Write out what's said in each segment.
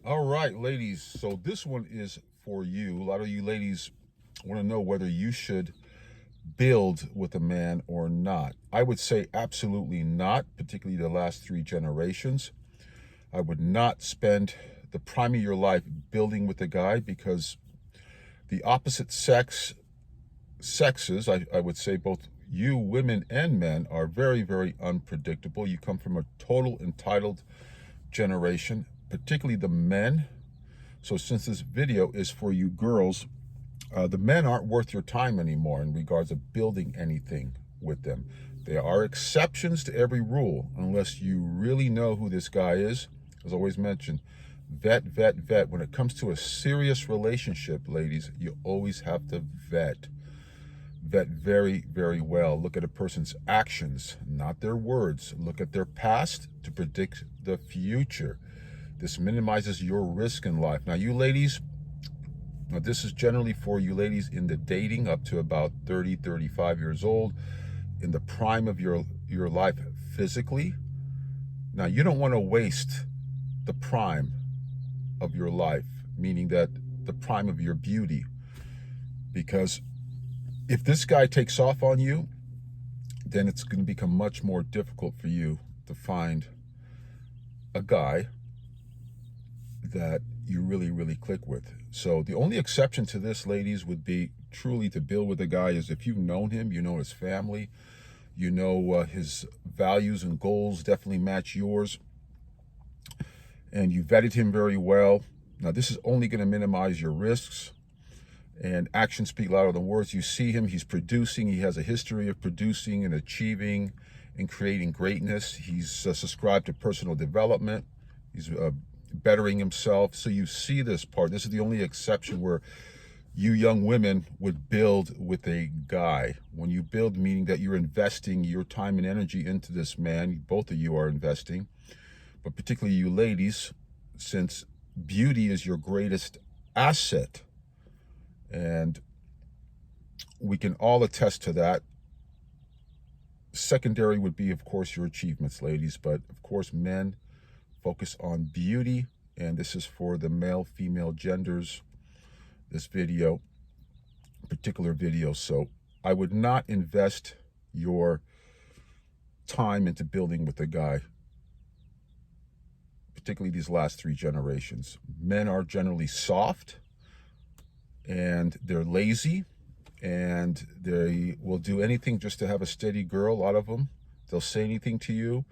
All right, ladies. So this one is for you. A lot of you ladies want to know whether you should build with a man or not. I would say absolutely not, particularly the last three generations. I would not spend the prime of your life building with a guy because the opposite sexes, I would say both you, women and men, are very, very unpredictable. You come from a total entitled generation, particularly the men. So since this video is for you girls, the men aren't worth your time anymore in regards of building anything with them. There are exceptions to every rule unless you really know who this guy is. As always mentioned, vet, vet, vet. When it comes to a serious relationship, ladies, you always have to vet. Vet very, very well. Look at a person's actions, not their words. Look at their past to predict the future. This minimizes your risk in life. Now, you ladies, now this is generally for you ladies in the dating up to about 30, 35 years old, in the prime of your life physically. Now, you don't want to waste the prime of your life, meaning that the prime of your beauty, because if this guy takes off on you, then it's going to become much more difficult for you to find a guy that you really, really click with. So the only exception to this, ladies, would be truly to build with a guy is if you've known him, you know his family, you know his values and goals definitely match yours, and you vetted him very well. Now, this is only going to minimize your risks, and actions speak louder than words. You see him, he's producing, he has a history of producing and achieving and creating greatness. He's subscribed to personal development. He's bettering himself. So you see this part. This is the only exception where you young women would build with a guy. When you build, meaning that you're investing your time and energy into this man. Both of you are investing, but particularly you ladies, since beauty is your greatest asset, and we can all attest to that. Secondary would be, of course, your achievements, ladies, but of course, men focus on beauty, and this is for the male, female genders, this video, particular video. So I would not invest your time into building with a guy, particularly these last three generations. Men are generally soft, and they're lazy, and they will do anything just to have a steady girl. A lot of them, they'll say anything to you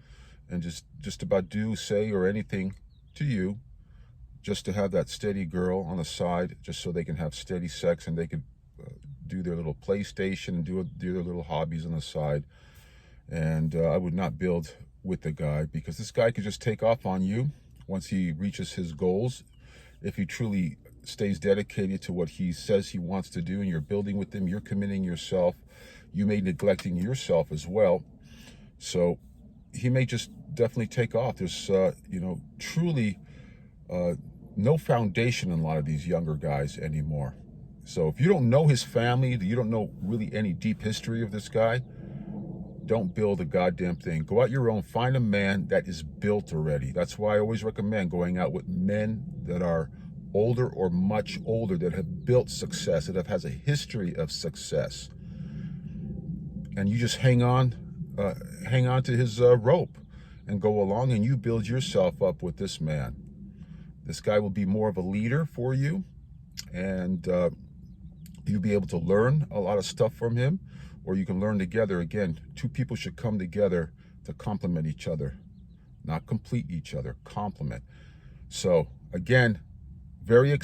and just about do, say, or anything to you just to have that steady girl on the side, just so they can have steady sex and they could do their little PlayStation and do their little hobbies on the side. And I would not build with the guy, because this guy could just take off on you once he reaches his goals. If he truly stays dedicated to what he says he wants to do and you're building with him, you're committing yourself. You may neglecting yourself as well. So he may just definitely take off. There's, truly no foundation in a lot of these younger guys anymore. So if you don't know his family, you don't know really any deep history of this guy, don't build a goddamn thing. Go out your own, find a man that is built already. That's why I always recommend going out with men that are older or much older, that have built success, that has a history of success. And you just hang on to his rope and go along, and you build yourself up with this man. This guy will be more of a leader for you, and you'll be able to learn a lot of stuff from him, or you can learn together. Again, two people should come together to complement each other, not complete each other, complement. So again, very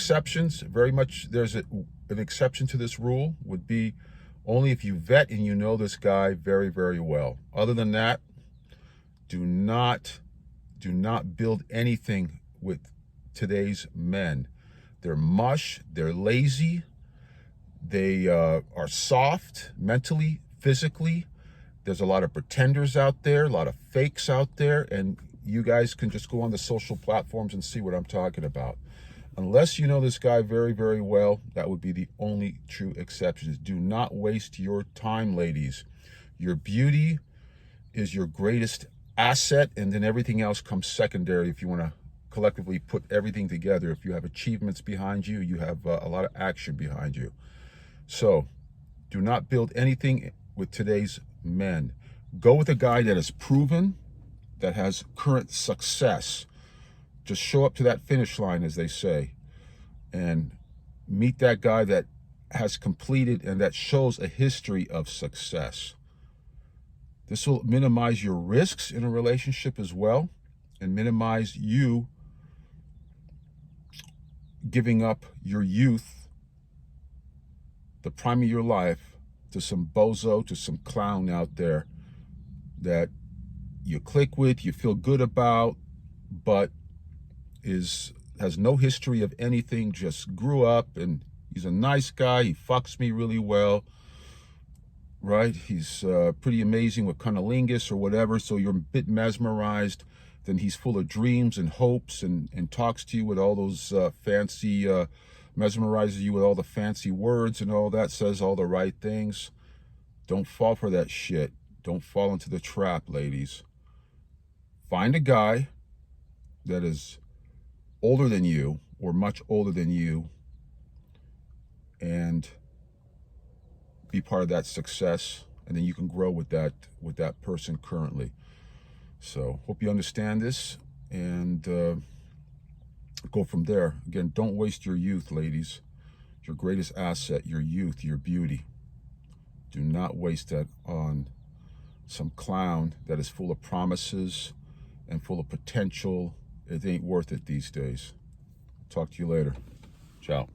much there's an exception to this rule, would be only if you vet and you know this guy very, very well. Other than that, do not build anything with today's men. They're mush, they're lazy, they are soft mentally, physically. There's a lot of pretenders out there, a lot of fakes out there, and you guys can just go on the social platforms and see what I'm talking about. Unless you know this guy very, very well, that would be the only true exceptions. Do not waste your time, ladies. Your beauty is your greatest asset, and then everything else comes secondary if you want to collectively put everything together. If you have achievements behind you, you have a lot of action behind you. So do not build anything with today's men. Go with a guy that is proven, that has current success. Just show up to that finish line, as they say, and meet that guy that has completed and that shows a history of success. This will minimize your risks in a relationship as well, and minimize you giving up your youth, the prime of your life, to some bozo, to some clown out there that you click with, you feel good about, but has no history of anything, just grew up and he's a nice guy, he fucks me really well, right? He's pretty amazing with cunnilingus or whatever, so you're a bit mesmerized. Then he's full of dreams and hopes and talks to you with all those fancy, mesmerizes you with all the fancy words and all that, says all the right things. Don't fall for that shit. Don't fall into the trap, ladies. Find a guy that is older than you or much older than you and be part of that success, and then you can grow with that person currently. So hope you understand this, and go from there. Again, don't waste your youth, ladies. Your greatest asset, your youth, your beauty. Do not waste that on some clown that is full of promises and full of potential. It ain't worth it these days. Talk to you later. Ciao.